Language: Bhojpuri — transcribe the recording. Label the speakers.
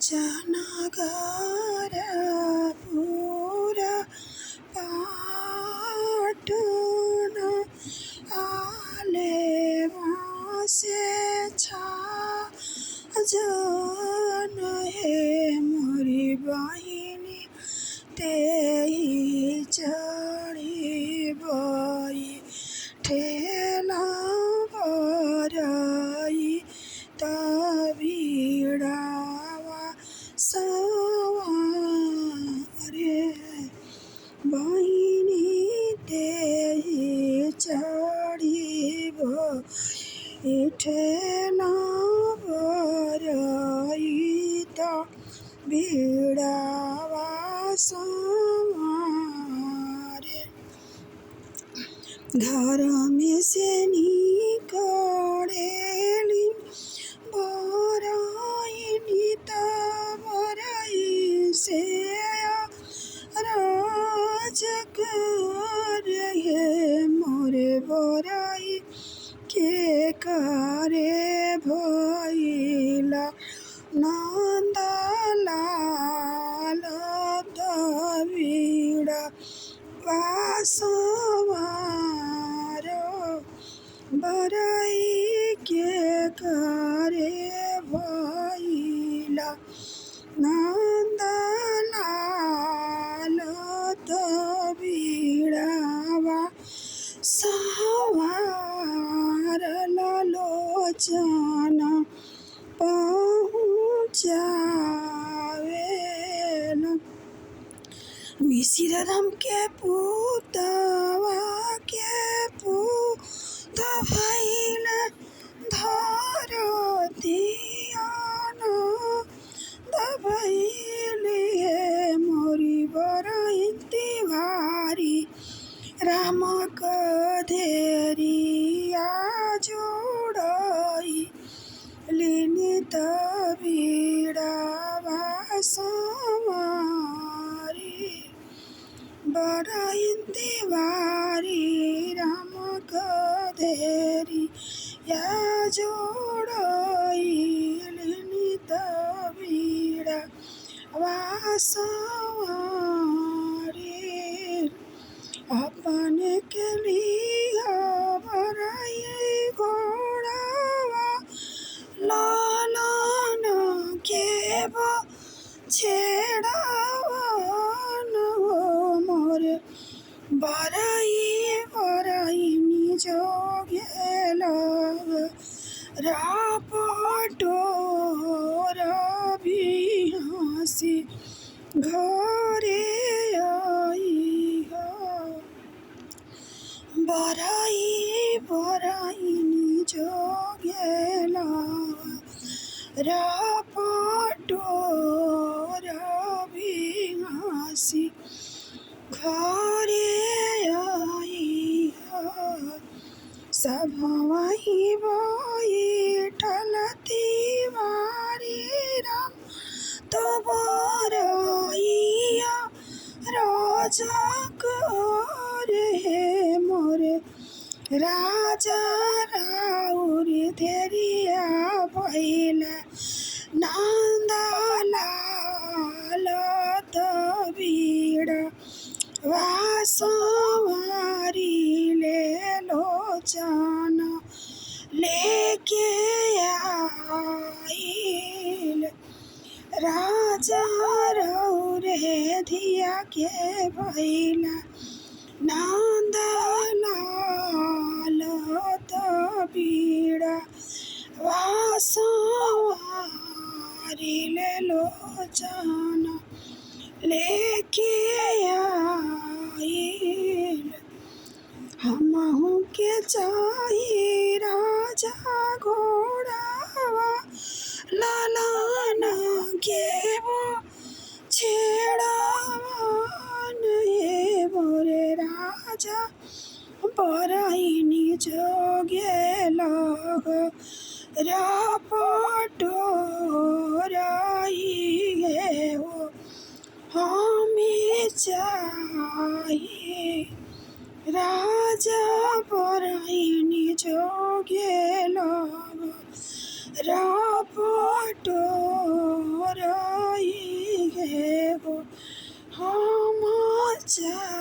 Speaker 1: जनगर पुरा पाटन आले से छाजन हे मोरी बहिनी तेही चढ़ी बई ठेला बरई तबीड़ावा सवारे बहिनी तेही चढ़ी बई ठेला बरई तबीड़ावा सवारे घर में से निकलेली बरई तबरई से राजकर हे मोरे बरई के करे भइला नंदलाल तबीड़ा वासवार बरई के करे भइला नंदलाल तबीड़ावा सवार लोचन पहुँचावेल मिसिर राम के पुतवा के पुत भइल धरतियान दबैली हे मोरी बरई तिवारी राम कधेरिया जोड़ई लिनि तबीड़ावा सवारी बरई तिवारी राम कधेरिया जोड़ई लिनि तबीड़ावा सवारी अपने के लिए बरई घोड़ावा लालन के छेड़ावन हो मोरे बरई निज गेलग रापटोर भी हंसी घरे आई हो बरई निज गेलग रापटोर भी हंसी घरे आई हो सभवही बैठल तिवारी राम तो बरइया राजा करे हे मोरे राजा राउर धेरिया भइल नंदलाल तबीड़ा वासवारी ले लोचन लेके आइल राजा रौरे धिया के भइला नंदलाल तबीड़ा वासवारी ले लोचन लेके आइल हमहू के चाही राजा घोड़ावा लालन के वो छेड़ावन हे मोरे राजा बरई निज गेलग रापटोराई हे हो हमें चाहिए राजा बरई निज गेलग रापटोराई जा